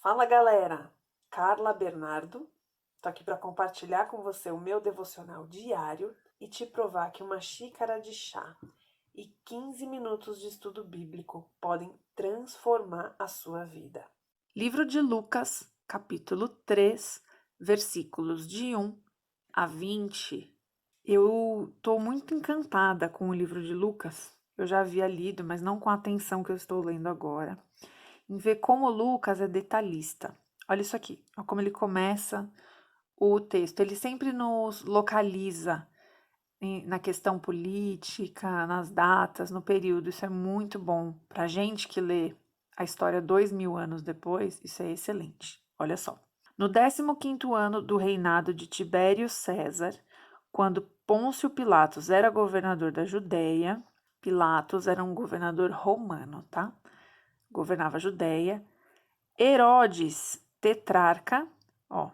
Fala galera, Carla Bernardo, tô aqui para compartilhar com você o meu devocional diário e te provar que uma xícara de chá e 15 minutos de estudo bíblico podem transformar a sua vida. Livro de Lucas, capítulo 3, versículos de 1 a 20. Eu tô muito encantada com o livro de Lucas. Eu já havia lido, mas não com a atenção que eu estou lendo agora, em ver como Lucas é detalhista. Olha isso aqui, olha como ele começa o texto. Ele sempre nos localiza na questão política, nas datas, no período. Isso é muito bom. Para a gente que lê a história 2000 anos depois, isso é excelente. Olha só. No 15º ano do reinado de Tibério César, quando Pôncio Pilatos era governador da Judéia, Pilatos era um governador romano, tá? Governava a Judéia. Herodes, tetrarca, ó,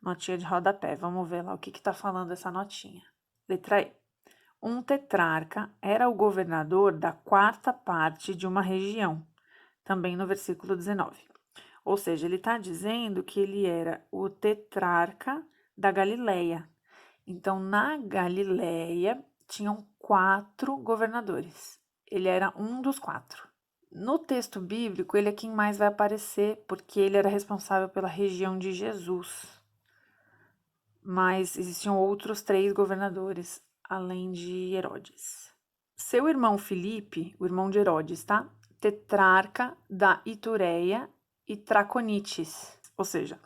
notinha de rodapé, vamos ver lá o que está falando essa notinha. Letra E. Um tetrarca era o governador da quarta parte de uma região, também no versículo 19. Ou seja, ele está dizendo que ele era o tetrarca da Galileia. Então, na Galileia, tinham 4 governadores. Ele era um dos 4. No texto bíblico, ele é quem mais vai aparecer, porque ele era responsável pela região de Jesus. Mas existiam outros 3 governadores, além de Herodes. Seu irmão Filipe, o irmão de Herodes, tá? Tetrarca da Itureia e Traconites. Ou seja,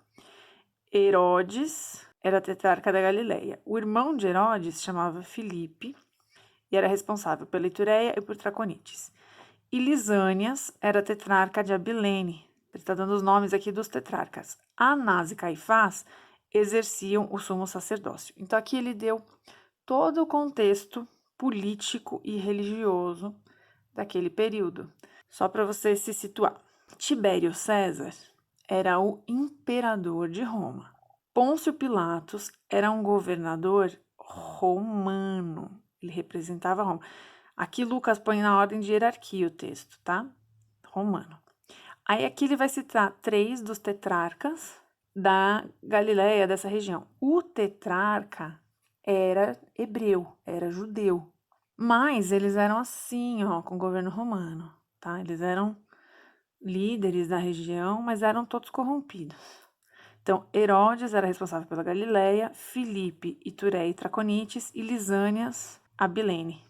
Herodes era tetrarca da Galileia. O irmão de Herodes chamava Filipe e era responsável pela Itureia e por Traconites. E Lisânias era tetrarca de Abilene. Ele está dando os nomes aqui dos tetrarcas. Anás e Caifás exerciam o sumo sacerdócio. Então, aqui ele deu todo o contexto político e religioso daquele período, só para você se situar. Tibério César era o imperador de Roma. Pôncio Pilatos era um governador romano. Ele representava Roma. Aqui Lucas põe na ordem de hierarquia o texto, tá? Romano. Aí aqui ele vai citar 3 dos tetrarcas da Galileia, dessa região. O tetrarca era hebreu, era judeu. Mas eles eram assim, ó, com o governo romano, tá? Eles eram líderes da região, mas eram todos corrompidos. Então, Herodes era responsável pela Galileia, Filipe, Itureia e Traconites e Lisânias, Abilene.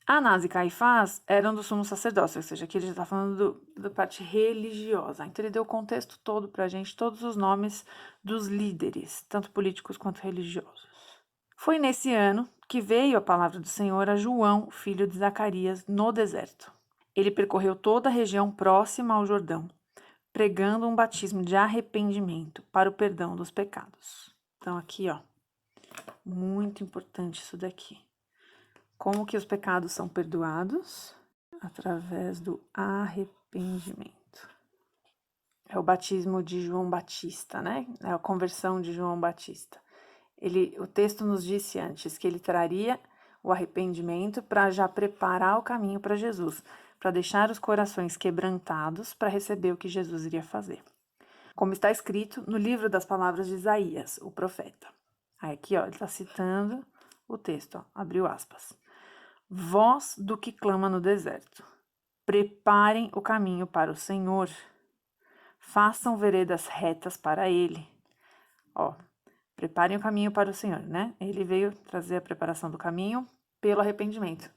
Anás e Caifás eram do sumo sacerdócio, ou seja, aqui ele já está falando da parte religiosa. Então, ele deu o contexto todo para a gente, todos os nomes dos líderes, tanto políticos quanto religiosos. Foi nesse ano que veio a palavra do Senhor a João, filho de Zacarias, no deserto. Ele percorreu toda a região próxima ao Jordão, pregando um batismo de arrependimento para o perdão dos pecados. Então, aqui, ó, muito importante isso daqui. Como que os pecados são perdoados? Através do arrependimento. É o batismo de João Batista, né? É a conversão de João Batista. O texto nos disse antes que ele traria o arrependimento para já preparar o caminho para Jesus, para deixar os corações quebrantados para receber o que Jesus iria fazer. Como está escrito no livro das palavras de Isaías, o profeta. Aí aqui, ó, ele está citando o texto, ó, abriu aspas. Voz do que clama no deserto. Preparem o caminho para o Senhor. Façam veredas retas para ele. Ó, preparem o caminho para o Senhor, né? Ele veio trazer a preparação do caminho pelo arrependimento.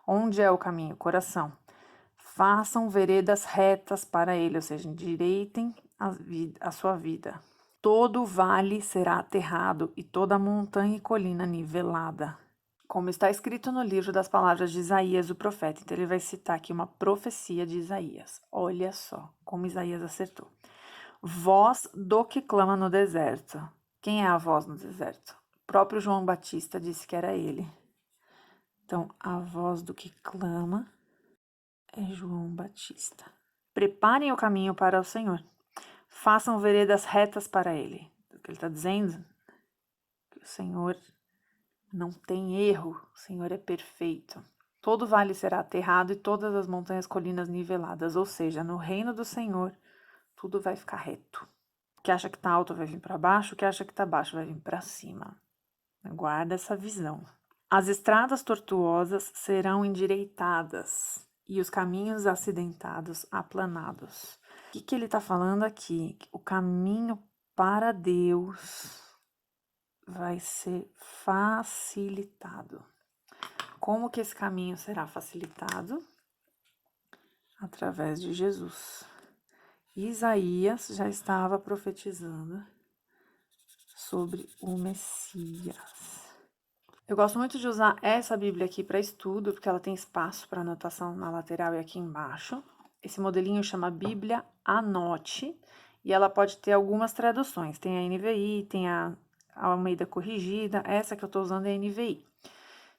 Onde é o caminho? Coração. Façam veredas retas para ele, ou seja, endireitem a sua vida. Todo vale será aterrado e toda montanha e colina nivelada. Como está escrito no livro das palavras de Isaías, o profeta. Então, ele vai citar aqui uma profecia de Isaías. Olha só como Isaías acertou. Voz do que clama no deserto. Quem é a voz no deserto? O próprio João Batista disse que era ele. Então, a voz do que clama é João Batista. Preparem o caminho para o Senhor. Façam veredas retas para ele. O que ele está dizendo? Que o Senhor não tem erro, o Senhor é perfeito. Todo vale será aterrado e todas as montanhas colinas niveladas, ou seja, no reino do Senhor, tudo vai ficar reto. O que acha que tá alto vai vir para baixo, o que acha que tá baixo vai vir para cima. Guarda essa visão. As estradas tortuosas serão endireitadas e os caminhos acidentados aplanados. O que ele está falando aqui? O caminho para Deus vai ser facilitado. Como que esse caminho será facilitado? Através de Jesus. Isaías já estava profetizando sobre o Messias. Eu gosto muito de usar essa Bíblia aqui para estudo, porque ela tem espaço para anotação na lateral e aqui embaixo. Esse modelinho chama Bíblia Anote, e ela pode ter algumas traduções. Tem a NVI, tem a Almeida Corrigida, essa que eu estou usando é a NVI.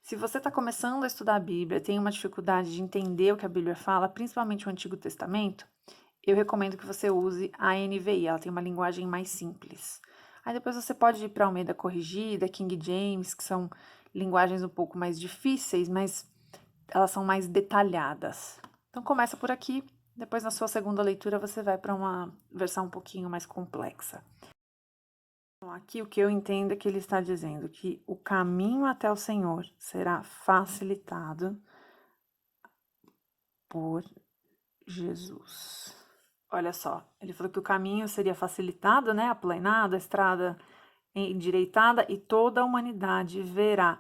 Se você está começando a estudar a Bíblia, tem uma dificuldade de entender o que a Bíblia fala, principalmente o Antigo Testamento, eu recomendo que você use a NVI, ela tem uma linguagem mais simples. Aí depois você pode ir para a Almeida Corrigida, King James, que são linguagens um pouco mais difíceis, mas elas são mais detalhadas. Então começa por aqui, depois na sua segunda leitura você vai para uma versão um pouquinho mais complexa. Então, aqui o que eu entendo é que ele está dizendo que o caminho até o Senhor será facilitado por Jesus. Olha só, ele falou que o caminho seria facilitado, né, aplanado, a estrada endireitada e toda a humanidade verá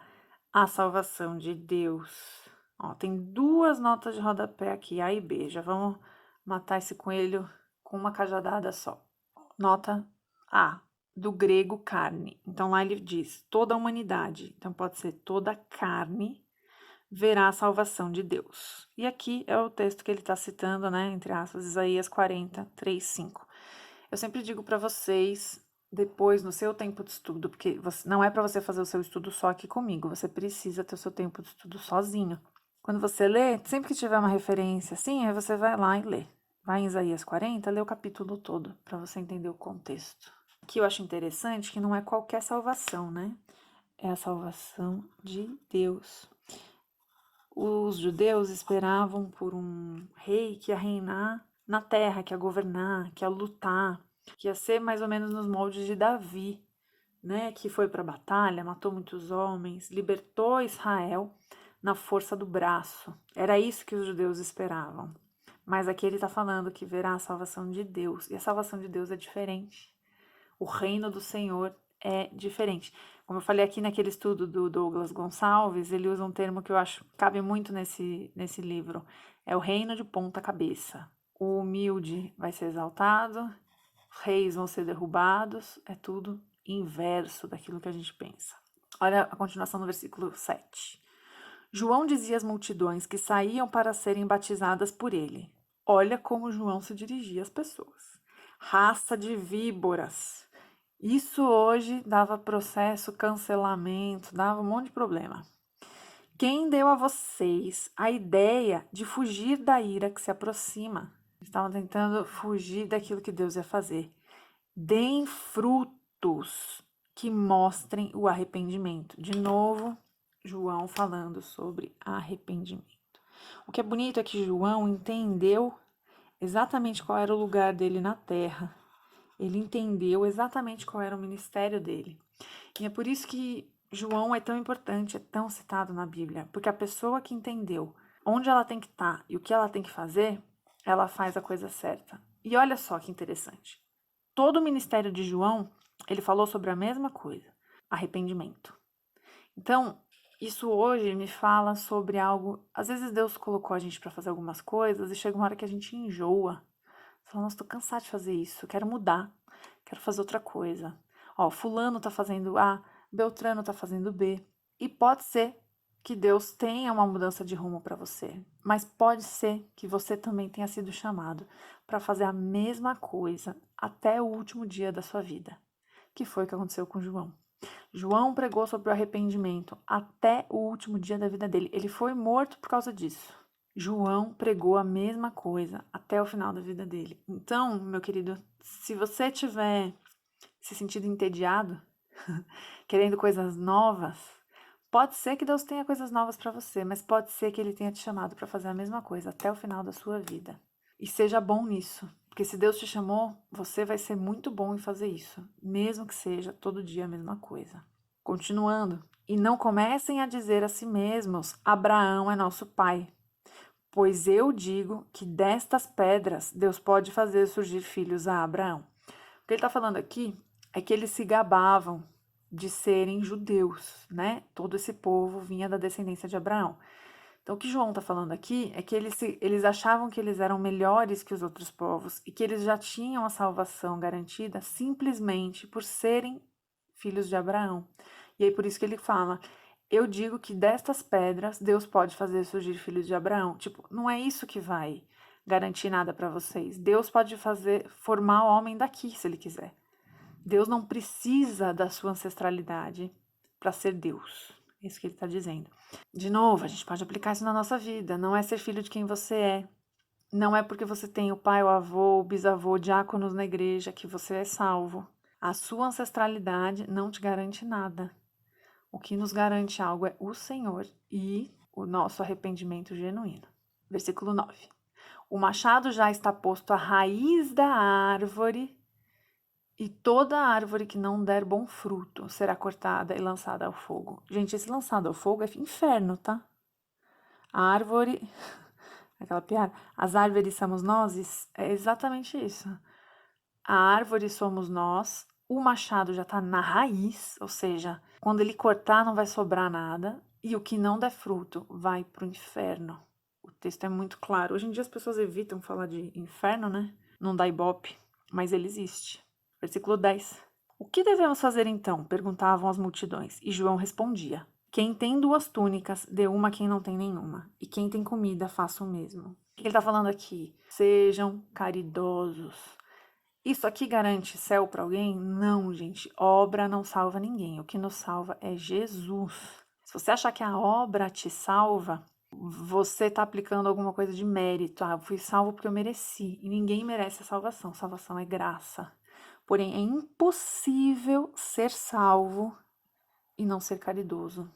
a salvação de Deus. Ó, tem duas notas de rodapé aqui, A e B. Já vamos matar esse coelho com uma cajadada só. Nota A, do grego carne. Então lá ele diz toda a humanidade. Então pode ser toda carne verá a salvação de Deus. E aqui é o texto que ele está citando, né, entre aspas, Isaías 40, 3, 5. Eu sempre digo para vocês, depois, no seu tempo de estudo, porque não é para você fazer o seu estudo só aqui comigo, você precisa ter o seu tempo de estudo sozinho. Quando você lê, sempre que tiver uma referência assim, aí você vai lá e lê. Vai em Isaías 40, lê o capítulo todo, para você entender o contexto. O que eu acho interessante é que não é qualquer salvação, né? É a salvação de Deus. Os judeus esperavam por um rei que ia reinar na terra, que ia governar, que ia lutar, que ia ser mais ou menos nos moldes de Davi, né? Que foi para a batalha, matou muitos homens, libertou Israel na força do braço. Era isso que os judeus esperavam. Mas aqui ele está falando que verá a salvação de Deus. E a salvação de Deus é diferente. O reino do Senhor é diferente. Como eu falei aqui naquele estudo do Douglas Gonçalves, ele usa um termo que eu acho que cabe muito nesse livro. É o reino de ponta cabeça. O humilde vai ser exaltado, os reis vão ser derrubados, é tudo inverso daquilo que a gente pensa. Olha a continuação no versículo 7. João dizia às multidões que saíam para serem batizadas por ele. Olha como João se dirigia às pessoas. Raça de víboras. Isso hoje dava processo, cancelamento, dava um monte de problema. Quem deu a vocês a ideia de fugir da ira que se aproxima? Estavam tentando fugir daquilo que Deus ia fazer. Deem frutos que mostrem o arrependimento. De novo, João falando sobre arrependimento. O que é bonito é que João entendeu exatamente qual era o lugar dele na terra. Ele entendeu exatamente qual era o ministério dele. E é por isso que João é tão importante, é tão citado na Bíblia. Porque a pessoa que entendeu onde ela tem que estar e o que ela tem que fazer, ela faz a coisa certa. E olha só que interessante. Todo o ministério de João, ele falou sobre a mesma coisa, arrependimento. Então, isso hoje me fala sobre algo. Às vezes Deus colocou a gente para fazer algumas coisas e chega uma hora que a gente enjoa. Fala, nossa, tô cansada de fazer isso, eu quero mudar, quero fazer outra coisa. Ó, fulano tá fazendo A, Beltrano tá fazendo B. E pode ser que Deus tenha uma mudança de rumo para você, mas pode ser que você também tenha sido chamado para fazer a mesma coisa até o último dia da sua vida, que foi o que aconteceu com João. João pregou sobre o arrependimento até o último dia da vida dele. Ele foi morto por causa disso. João pregou a mesma coisa até o final da vida dele. Então, meu querido, se você tiver se sentindo entediado, querendo coisas novas, pode ser que Deus tenha coisas novas para você, mas pode ser que ele tenha te chamado para fazer a mesma coisa até o final da sua vida. E seja bom nisso. Porque se Deus te chamou, você vai ser muito bom em fazer isso, mesmo que seja todo dia a mesma coisa. Continuando. E não comecem a dizer a si mesmos: Abraão é nosso pai. Pois eu digo que destas pedras Deus pode fazer surgir filhos a Abraão. O que ele está falando aqui é que eles se gabavam de serem judeus, né? Todo esse povo vinha da descendência de Abraão. Então, o que João está falando aqui é que eles achavam que eles eram melhores que os outros povos e que eles já tinham a salvação garantida simplesmente por serem filhos de Abraão. E aí, por isso que ele fala: eu digo que destas pedras Deus pode fazer surgir filhos de Abraão. Tipo, não é isso que vai garantir nada para vocês. Deus pode formar o homem daqui, se ele quiser. Deus não precisa da sua ancestralidade para ser Deus. É isso que ele está dizendo. De novo, a gente pode aplicar isso na nossa vida. Não é ser filho de quem você é. Não é porque você tem o pai, o avô, o bisavô, diáconos na igreja que você é salvo. A sua ancestralidade não te garante nada. O que nos garante algo é o Senhor e o nosso arrependimento genuíno. Versículo 9. O machado já está posto à raiz da árvore, e toda árvore que não der bom fruto será cortada e lançada ao fogo. Gente, esse lançado ao fogo é inferno, tá? A árvore, aquela piada, as árvores somos nós, é exatamente isso. A árvore somos nós, o machado já está na raiz, ou seja, quando ele cortar não vai sobrar nada, e o que não der fruto vai para o inferno. O texto é muito claro. Hoje em dia as pessoas evitam falar de inferno, né? Não dá ibope, mas ele existe. Versículo 10. O que devemos fazer então? Perguntavam as multidões, e João respondia: quem tem 2 túnicas, dê uma a quem não tem nenhuma, e quem tem comida, faça o mesmo. O que ele está falando aqui? Sejam caridosos. Isso aqui garante céu para alguém? Não, gente. Obra não salva ninguém. O que nos salva é Jesus. Se você achar que a obra te salva, você está aplicando alguma coisa de mérito. Ah, eu fui salvo porque eu mereci. E ninguém merece a salvação. Salvação é graça. Porém, é impossível ser salvo e não ser caridoso.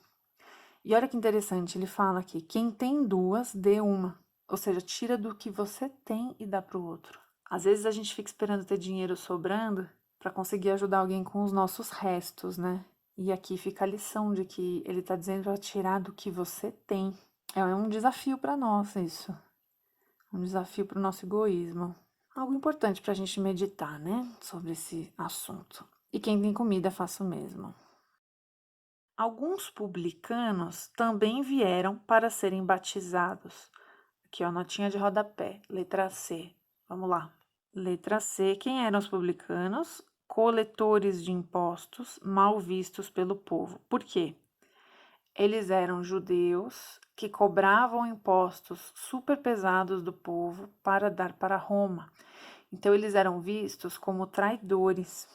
E olha que interessante, ele fala aqui: quem tem 2, dê uma. Ou seja, tira do que você tem e dá para o outro. Às vezes a gente fica esperando ter dinheiro sobrando para conseguir ajudar alguém com os nossos restos, né? E aqui fica a lição de que ele está dizendo para tirar do que você tem. É um desafio para nós isso. Um desafio para o nosso egoísmo. Algo importante para a gente meditar, né? Sobre esse assunto. E quem tem comida, faça o mesmo. Alguns publicanos também vieram para serem batizados. Aqui, ó, notinha de rodapé, letra C. Vamos lá. Letra C. Quem eram os publicanos? Coletores de impostos, mal vistos pelo povo. Por quê? Eles eram judeus que cobravam impostos super pesados do povo para dar para Roma. Então, eles eram vistos como traidores.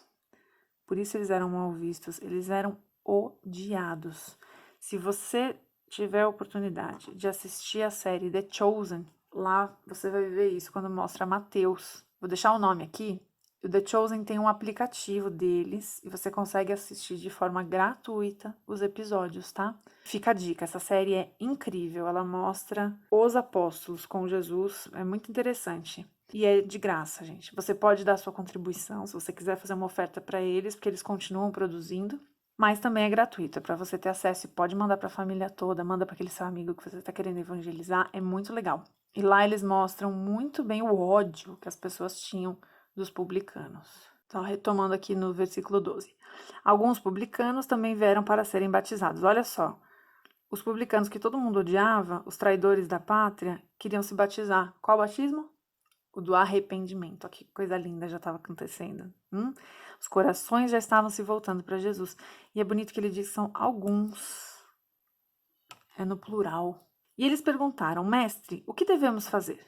Por isso, eles eram mal vistos. Eles eram odiados. Se você tiver a oportunidade de assistir a série The Chosen, lá você vai ver isso quando mostra Mateus. Vou deixar o nome aqui. O The Chosen tem um aplicativo deles e você consegue assistir de forma gratuita os episódios, tá? Fica a dica, essa série é incrível. Ela mostra os apóstolos com Jesus, é muito interessante. E é de graça, gente. Você pode dar sua contribuição se você quiser fazer uma oferta para eles, porque eles continuam produzindo. Mas também é gratuito, é para você ter acesso e pode mandar para a família toda, manda para aquele seu amigo que você está querendo evangelizar, é muito legal. E lá eles mostram muito bem o ódio que as pessoas tinham dos publicanos. Então, retomando aqui no versículo 12. Alguns publicanos também vieram para serem batizados. Olha só, os publicanos que todo mundo odiava, os traidores da pátria, queriam se batizar. Qual batismo? O do arrependimento. Olha que coisa linda já estava acontecendo. Os corações já estavam se voltando para Jesus. E é bonito que ele diz que são alguns. É no plural. E eles perguntaram: mestre, o que devemos fazer?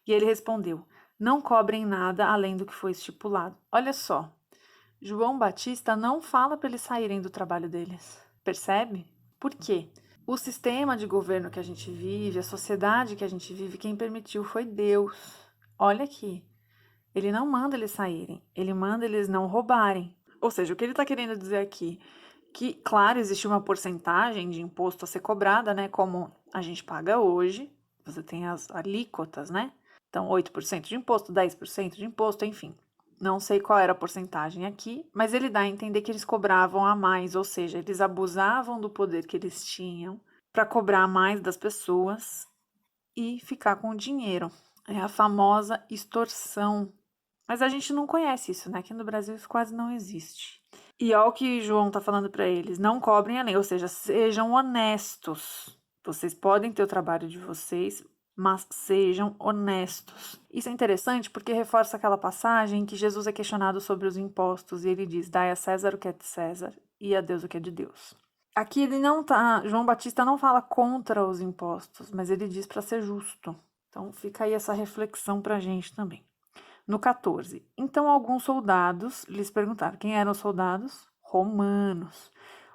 E ele respondeu: não cobrem nada além do que foi estipulado. Olha só, João Batista não fala para eles saírem do trabalho deles. Percebe? Por quê? O sistema de governo que a gente vive, a sociedade que a gente vive, quem permitiu foi Deus. Olha aqui, ele não manda eles saírem, ele manda eles não roubarem. Ou seja, o que ele está querendo dizer aqui? Que, claro, existe uma porcentagem de imposto a ser cobrada, né? Como a gente paga hoje, você tem as alíquotas, né? Então, 8% de imposto, 10% de imposto, enfim. Não sei qual era a porcentagem aqui, mas ele dá a entender que eles cobravam a mais, ou seja, eles abusavam do poder que eles tinham para cobrar mais das pessoas e ficar com o dinheiro. É a famosa extorsão. Mas a gente não conhece isso, né? Aqui no Brasil isso quase não existe. E olha o que João está falando para eles: não cobrem a lei, ou seja, sejam honestos. Vocês podem ter o trabalho de vocês, mas sejam honestos. Isso é interessante porque reforça aquela passagem em que Jesus é questionado sobre os impostos e ele diz: dai a César o que é de César e a Deus o que é de Deus. Aqui ele não tá, João Batista não fala contra os impostos, mas ele diz para ser justo. Então fica aí essa reflexão para a gente também. No 14, então alguns soldados lhes perguntaram quem eram os soldados? Romanos.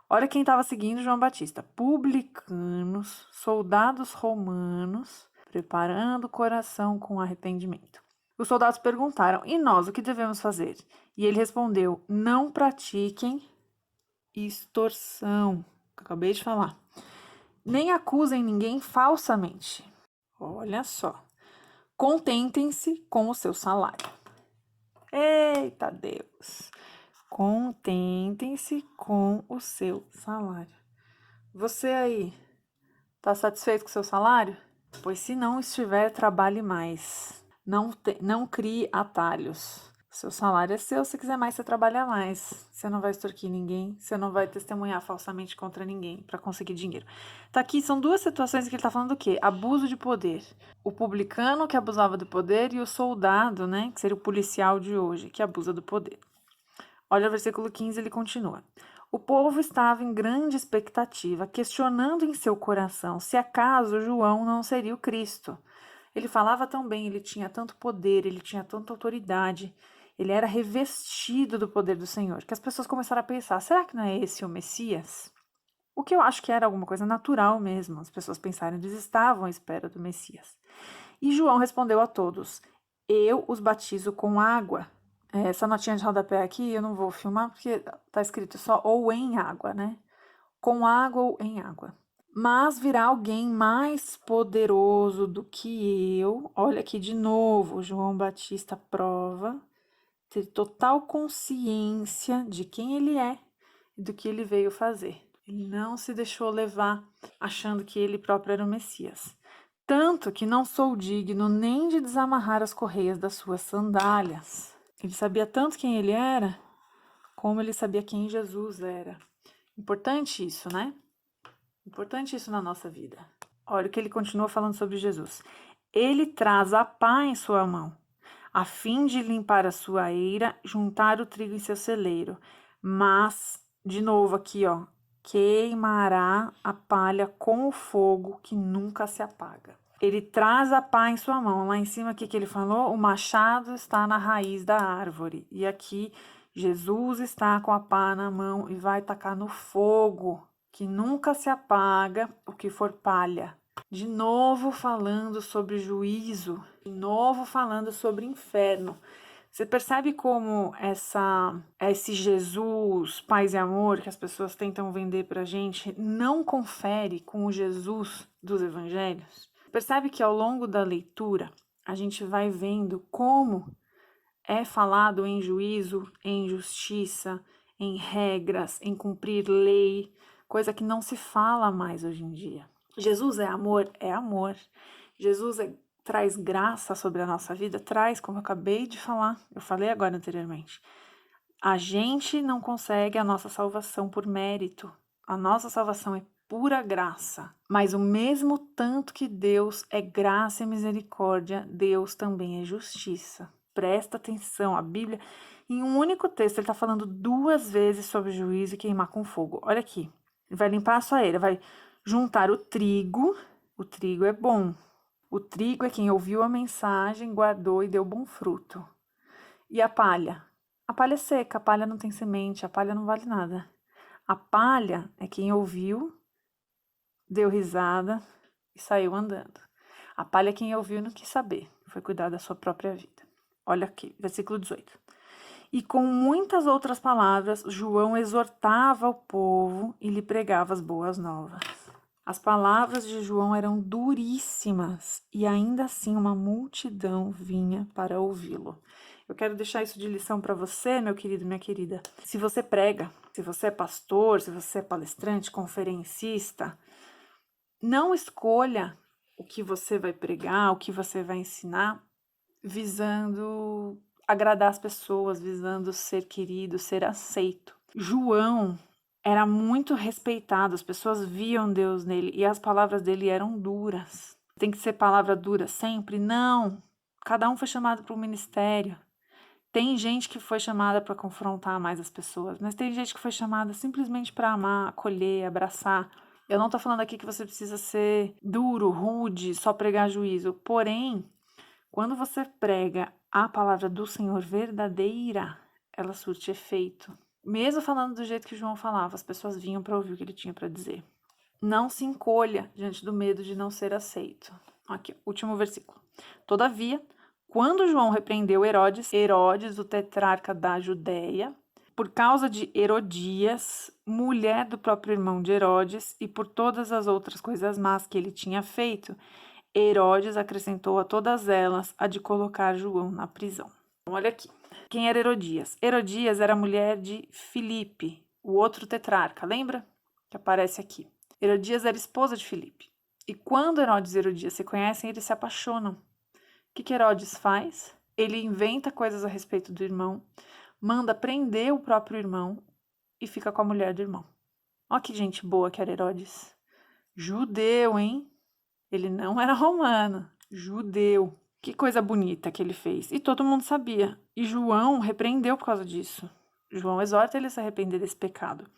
Olha quem estava seguindo João Batista: publicanos, soldados romanos, preparando o coração com arrependimento. Os soldados perguntaram: e nós, o que devemos fazer? E ele respondeu: não pratiquem extorsão, que eu acabei de falar. Nem acusem ninguém falsamente. Olha só. Contentem-se com o seu salário. Eita Deus! Contentem-se com o seu salário. Você aí, está satisfeito com o seu salário? Pois se não estiver, trabalhe mais. Não crie atalhos. Seu salário é seu, se quiser mais, você trabalha mais. Você não vai extorquir ninguém, você não vai testemunhar falsamente contra ninguém para conseguir dinheiro. Tá aqui, são duas situações que ele tá falando do quê? Abuso de poder. O publicano que abusava do poder e o soldado, né, que seria o policial de hoje, que abusa do poder. Olha o versículo 15, ele continua. O povo estava em grande expectativa, questionando em seu coração se acaso João não seria o Cristo. Ele falava tão bem, ele tinha tanto poder, ele tinha tanta autoridade, ele era revestido do poder do Senhor, que as pessoas começaram a pensar, será que não é esse o Messias? O que eu acho que era alguma coisa natural mesmo, as pessoas pensaram, eles estavam à espera do Messias. E João respondeu a todos, eu os batizo com água. Essa notinha de rodapé aqui eu não vou filmar porque tá escrito só ou em água, né? Com água ou em água. Mas virá alguém mais poderoso do que eu. Olha aqui de novo, João Batista prova ter total consciência de quem ele é e do que ele veio fazer. Ele não se deixou levar achando que ele próprio era o Messias. Tanto que não sou digno nem de desamarrar as correias das suas sandálias. Ele sabia tanto quem ele era, como ele sabia quem Jesus era. Importante isso, né? Importante isso na nossa vida. Olha o que ele continua falando sobre Jesus. Ele traz a pá em sua mão, a fim de limpar a sua eira, juntar o trigo em seu celeiro. Mas, de novo aqui, ó, queimará a palha com o fogo que nunca se apaga. Ele traz a pá em sua mão. Lá em cima, o que ele falou? O machado está na raiz da árvore. E aqui, Jesus está com a pá na mão e vai tacar no fogo que nunca se apaga o que for palha. De novo falando sobre juízo, de novo falando sobre inferno. Você percebe como esse Jesus, paz e amor que as pessoas tentam vender pra gente não confere com o Jesus dos evangelhos? Percebe que ao longo da leitura a gente vai vendo como é falado em juízo, em justiça, em regras, em cumprir lei, coisa que não se fala mais hoje em dia. Jesus é amor? É amor. Jesus traz graça sobre a nossa vida? Traz, como eu acabei de falar, eu falei agora anteriormente. A gente não consegue a nossa salvação por mérito. A nossa salvação é pura graça. Mas o mesmo tanto que Deus é graça e misericórdia, Deus também é justiça. Presta atenção, a Bíblia, em um único texto, ele está falando 2 vezes sobre juízo e queimar com fogo. Olha aqui, ele vai limpar a sua eira, vai juntar o trigo é bom. O trigo é quem ouviu a mensagem, guardou e deu bom fruto. E a palha? A palha é seca, a palha não tem semente, a palha não vale nada. A palha é quem ouviu, deu risada e saiu andando. A palha é quem ouviu e não quis saber, foi cuidar da sua própria vida. Olha aqui, versículo 18. E com muitas outras palavras, João exortava o povo e lhe pregava as boas novas. As palavras de João eram duríssimas e ainda assim uma multidão vinha para ouvi-lo. Eu quero deixar isso de lição para você, meu querido, minha querida. Se você prega, se você é pastor, se você é palestrante, conferencista, não escolha o que você vai pregar, o que você vai ensinar, visando agradar as pessoas, visando ser querido, ser aceito. João era muito respeitado, as pessoas viam Deus nele e as palavras dele eram duras. Tem que ser palavra dura sempre? Não. Cada um foi chamado para um ministério. Tem gente que foi chamada para confrontar mais as pessoas, mas tem gente que foi chamada simplesmente para amar, acolher, abraçar. Eu não tô falando aqui que você precisa ser duro, rude, só pregar juízo. Porém, quando você prega a palavra do Senhor verdadeira, ela surte efeito. Mesmo falando do jeito que João falava, as pessoas vinham para ouvir o que ele tinha para dizer. Não se encolha diante do medo de não ser aceito. Aqui, último versículo. Todavia, quando João repreendeu Herodes, o tetrarca da Judéia, por causa de Herodias, mulher do próprio irmão de Herodes, e por todas as outras coisas más que ele tinha feito, Herodes acrescentou a todas elas a de colocar João na prisão. Olha aqui. Quem era Herodias? Herodias era mulher de Filipe, o outro tetrarca, lembra? Que aparece aqui. Herodias era esposa de Filipe. E quando Herodes e Herodias se conhecem, eles se apaixonam. O que Herodes faz? Ele inventa coisas a respeito do irmão, manda prender o próprio irmão e fica com a mulher do irmão. Olha que gente boa que era Herodes. Judeu, hein? Ele não era romano, judeu. Que coisa bonita que ele fez. E todo mundo sabia. E João repreendeu por causa disso. João exorta ele a se arrepender desse pecado.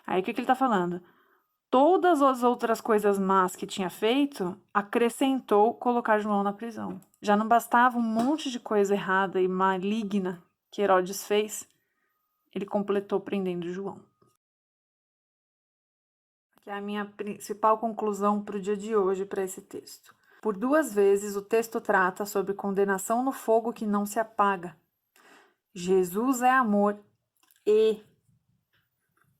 Aí o que ele está falando? Todas as outras coisas más que tinha feito, acrescentou colocar João na prisão. Já não bastava um monte de coisa errada e maligna que Herodes fez, ele completou prendendo João. Que é a minha principal conclusão para o dia de hoje, para esse texto. Por 2 vezes o texto trata sobre condenação no fogo que não se apaga. Jesus é amor e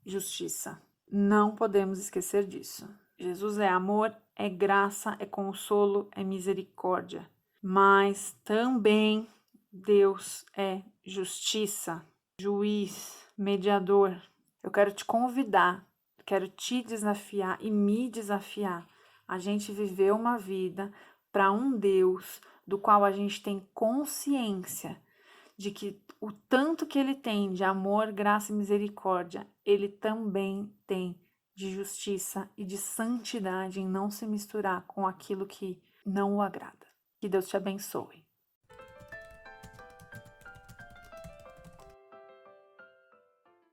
justiça. Não podemos esquecer disso. Jesus é amor, é graça, é consolo, é misericórdia. Mas também Deus é justiça, juiz, mediador. Eu quero te convidar, quero te desafiar e me desafiar a gente viver uma vida para um Deus do qual a gente tem consciência de que o tanto que ele tem de amor, graça e misericórdia, ele também tem de justiça e de santidade em não se misturar com aquilo que não o agrada. Que Deus te abençoe.